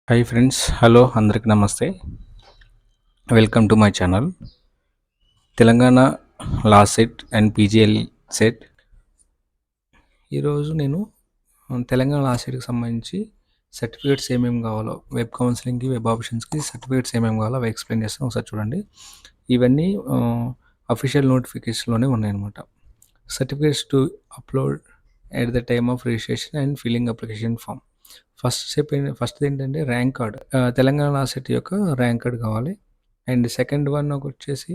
Hi friends, hello అందరికి నమస్తే. Welcome to my channel. Telangana law set and PGL set. ఈరోజు నేను తెలంగాణ లా సెట్కి సంబంధించి సర్టిఫికేట్స్ ఏమేమి కావాలో, వెబ్ కౌన్సిలింగ్కి, వెబ్ ఆప్షన్స్కి సర్టిఫికేట్స్ ఏమేమి కావాలో అవి ఎక్స్ప్లెయిన్ చేస్తాను. ఒకసారి చూడండి. ఇవన్నీ అఫీషియల్ నోటిఫికేషన్లోనే ఉన్నాయన్నమాట. Certificates to upload at the time of registration and filling application form. First ఏంటంటే rank card, Telangana LAWCET యొక్క ర్యాంక్ కార్డ్ కావాలి. అండ్ సెకండ్ వన్ వచ్చేసి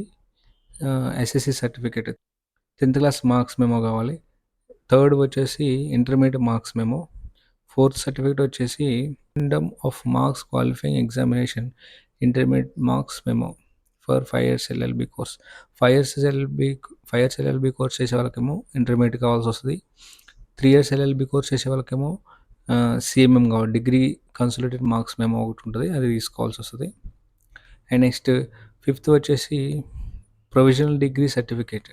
SSC certificate, 10th class marks memo కావాలి. థర్డ్ వచ్చేసి intermediate marks memo. Fourth certificate వచ్చేసి kind of marks qualifying examination intermediate marks memo for 5 years LLB course. 5 years LLB course చేసే వాళ్ళకేమో intermediate కావాల్సి వస్తుంది. 3 years LLB course చేసే వాళ్ళకేమో CMM కావాలి, డిగ్రీ కన్సల్టేటెడ్ మార్క్స్ మెమో ఒకటి ఉంటుంది, అది తీసుకోవాల్సి వస్తుంది. అండ్ నెక్స్ట్ ఫిఫ్త్ వచ్చేసి provisional degree certificate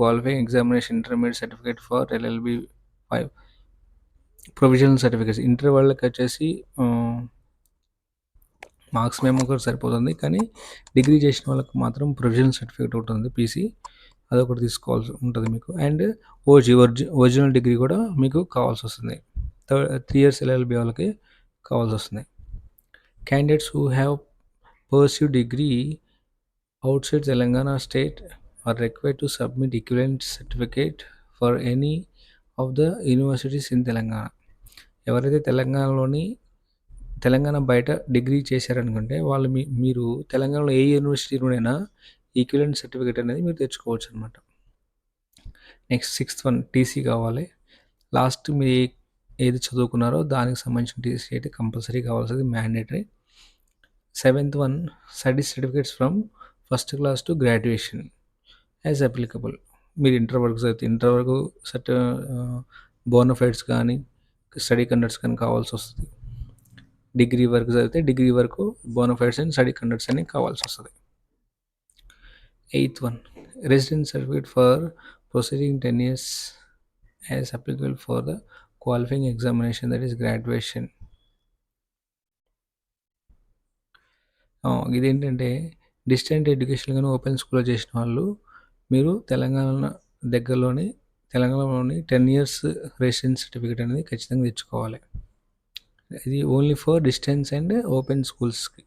qualifying examination intermediate certificate for LLB 5. Provisional certificates inter వాళ్ళకి వచ్చేసి మార్క్స్ మేము ఒకటి సరిపోతుంది, కానీ డిగ్రీ చేసిన వాళ్ళకి మాత్రం ప్రొవిజనల్ సర్టిఫికేట్ ఒకటి ఉంది, పీసీ, అదొకటి తీసుకోవాల్సి ఉంటుంది మీకు. అండ్ ఒరిజినల్ డిగ్రీ కూడా మీకు కావాల్సి వస్తుంది. 3 years ఎల్ఎల్బి వాళ్ళకి కావాల్సి వస్తుంది. Candidates who have pursued degree outside Telangana state are required to submit equivalent certificate for any of the universities in Telangana. ఎవరైతే తెలంగాణ బయట డిగ్రీ చేశారనుకుంటే వాళ్ళు మీరు తెలంగాణలో ఏ యూనివర్సిటీలోనైనా ఈక్వివలెంట్ సర్టిఫికేట్ అనేది మీరు తెచ్చుకోవచ్చు అనమాట. నెక్స్ట్ సిక్స్త్ వన్ టీసీ కావాలి. లాస్ట్ మీరు ఏది చదువుకున్నారో దానికి సంబంధించిన టీసీ అయితే కంపల్సరీ కావాల్సింది, mandatory. Seventh one study certificates from first class to graduation as applicable. మీరు ఇంటర్ వరకు చదివితే ఇంటర్ వరకు బోనఫైడ్స్ కానీ స్టడీ కండక్ట్స్ కానీ కావాల్సి వస్తుంది. డిగ్రీ వరకు చదివితే డిగ్రీ వరకు బోనఫైడ్స్ అండ్ స్టడీ కండక్ట్స్ అని కావాల్సి వస్తుంది. Eighth one residence certificate for proceeding 10 years as applicable for the qualifying examination that is graduation. ఇదేంటంటే డిస్టెంట్ ఎడ్యుకేషన్ కానీ ఓపెన్ స్కూల్లో చేసిన వాళ్ళు మీరు తెలంగాణలోని 10 years రెసిడెన్స్ సర్టిఫికేట్ అనేది ఖచ్చితంగా తెచ్చుకోవాలి. ఇది only for distance and open స్కూల్స్కి.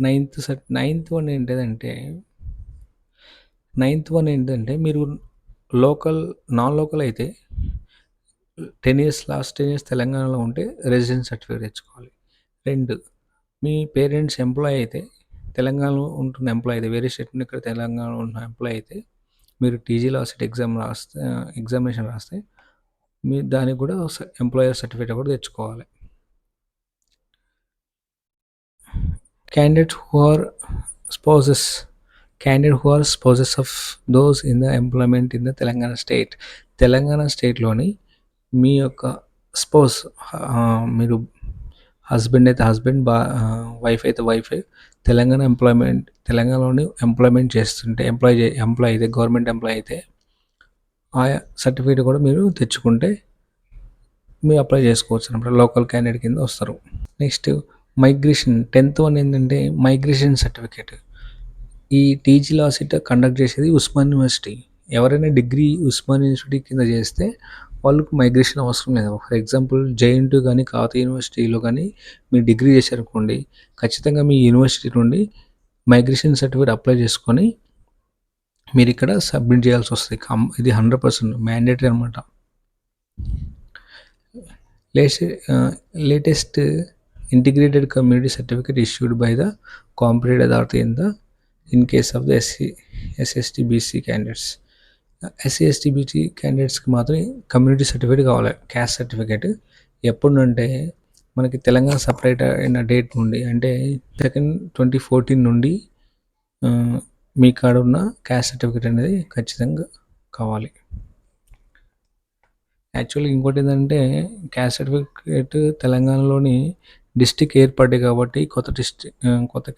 నైన్త్ వన్ ఏంటంటే మీరు నాన్ లోకల్ అయితే 10 years లాస్ట్ 10 years తెలంగాణలో ఉంటే రెసిడెన్స్ సర్టిఫికేట్ తెచ్చుకోవాలి. 2, మీ పేరెంట్స్ ఎంప్లాయ్ అయితే, తెలంగాణలో ఉంటున్న ఎంప్లాయ్ అయితే, వేరే స్టేట్ నుండి ఇక్కడ తెలంగాణలో ఉంటున్న ఎంప్లాయ్ అయితే మీరు టీజీ లా సెట్ ఎగ్జామినేషన్ రాస్తే మీరు దానికి కూడా ఎంప్లాయర్ సర్టిఫికేట్ కూడా తెచ్చుకోవాలి. Candidates who are spouses of those in the employment in the Telangana స్టేట్లోని మీ యొక్క స్పౌస్, మీరు హస్బెండ్ అయితే హస్బెండ్, వైఫ్ అయితే వైఫ్, తెలంగాణలోని ఎంప్లాయ్మెంట్ చేస్తుంటే ఎంప్లాయ్ అయితే గవర్నమెంట్ ఎంప్లాయ్ అయితే ఆయా సర్టిఫికేట్ కూడా మీరు తెచ్చుకుంటే మీరు అప్లై చేసుకోవచ్చు అన్నమాట, లోకల్ క్యాండిడేట్ కింద వస్తారు. నెక్స్ట్ మైగ్రేషన్ 10th వన్ ఏంటంటే మైగ్రేషన్ సర్టిఫికేట్. ఈ టీజీ లా సెట్ కండక్ట్ చేసేది ఉస్మాన్ యూనివర్సిటీ. ఎవరైనా డిగ్రీ ఉస్మాన్ యూనివర్సిటీ కింద చేస్తే వాళ్ళకు మైగ్రేషన్ అవసరం లేదు. ఫర్ ఎగ్జాంపుల్ జేఎన్‌టీయూ కానీ కాకతీయ యూనివర్సిటీలో కానీ మీరు డిగ్రీ చేశారనుకోండి, ఖచ్చితంగా మీ యూనివర్సిటీ నుండి మైగ్రేషన్ సర్టిఫికేట్ అప్లై చేసుకొని మీరు ఇక్కడ సబ్మిట్ చేయాల్సి వస్తుంది. ఇది 100% మ్యాండేటరీ అనమాట. Latest integrated community certificate issued by the competent authority in case of the SC ST BC candidates. SC ST BC క్యాండిడేట్స్కి మాత్రం కమ్యూనిటీ సర్టిఫికేట్ కావాలి, క్యాస్ట్ సర్టిఫికేట్. ఎప్పుడంటే మనకి తెలంగాణ సపరేట్ అయిన డేట్ నుండి, అంటే 2nd 2014 నుండి మీ కాడ ఉన్న క్యాస్ట్ సర్టిఫికేట్ అనేది ఖచ్చితంగా కావాలి. యాక్చువల్లీ ఇంకోటి ఏంటంటే క్యాస్ట్ సర్టిఫికేట్ తెలంగాణలోని డిస్ట్రిక్ట్ ఏర్పడ్డాయి కాబట్టి కొత్త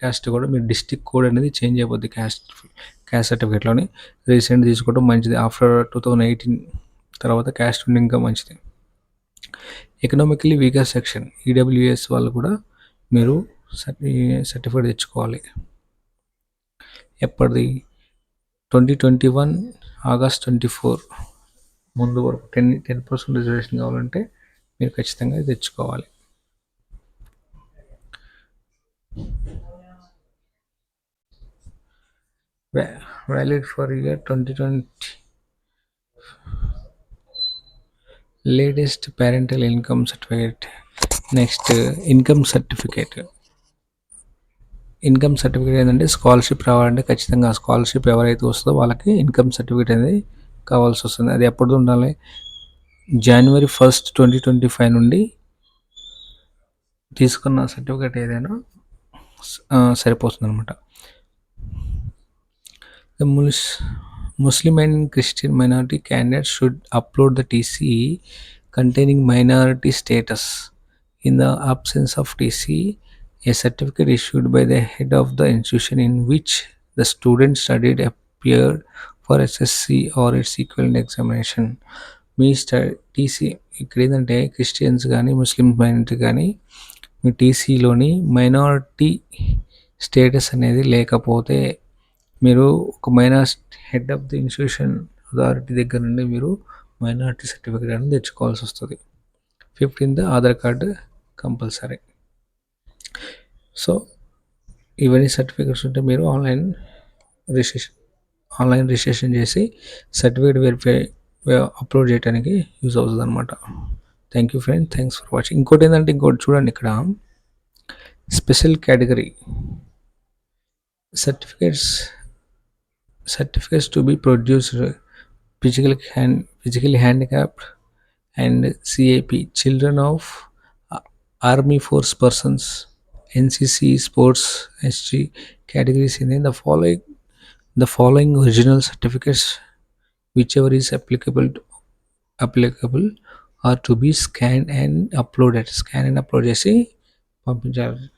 క్యాస్ట్ కూడా మీరు డిస్ట్రిక్ట్ కోడ్ అనేది చేంజ్ అయిపోద్ది క్యాస్ట్ సర్టిఫికేట్లోని. రీసెంట్ తీసుకోవడం మంచిది. ఆఫ్టర్ 2018 తర్వాత క్యాస్ట్ ఉండి ఇంకా మంచిది. ఎకనామికలీ వీకర్ సెక్షన్ ఈడబ్ల్యూఎస్ వాళ్ళు కూడా మీరు సర్టిఫికేట్ తెచ్చుకోవాలి. ఎప్పటిది 2021 ఆగస్ట్ 24 ముందు వరకు 10% రిజర్వేషన్ కావాలంటే మీరు ఖచ్చితంగా తెచ్చుకోవాలి. Valid for year 2020. Latest parental income certificate. Next income certificate ఏంటంటే స్కాలర్షిప్ రావాలంటే ఖచ్చితంగా ఆ స్కాలర్షిప్ ఎవరైతే వస్తుందో వాళ్ళకి ఇన్కమ్ సర్టిఫికేట్ అనేది కావాల్సి వస్తుంది. అది ఎప్పుడు ఉండాలి? January 1st, 2025 నుండి తీసుకున్న సర్టిఫికేట్ ఏదైనా సరిపోతుంది అనమాట. The Muslim and Christian minority candidates should upload the TC containing minority status. In the absence of TC, a certificate issued by the head of the institution in which the student studied appeared for SSC or its equivalent examination. Me TC ఇక్కడ ఏంటంటే Christians కానీ ముస్లిం minority కానీ మీ టీసీలోని minority status అనేది లేకపోతే మీరు ఒక head of the institution authority దగ్గర నుండి మీరు మైనారిటీ సర్టిఫికేట్ అనేది తెచ్చుకోవాల్సి వస్తుంది. 15th Aadhaar card compulsory. So ఇవన్నీ సర్టిఫికేట్స్ ఉంటే మీరు ఆన్లైన్ రిజిస్ట్రేషన్ చేసి సర్టిఫికేట్ వెరిఫై అప్లోడ్ చేయడానికి యూజ్ అవుతుంది అనమాట. Thank you friend, thanks for watching. ఇంకోటి చూడండి, ఇక్కడ special category certificates to be produced physically handicapped and CAP, children of army force persons, NCC, sports, SG categories in the following original certificates, whichever is applicable are to be scanned and uploaded. Scan and upload చేసి పంపించాలి.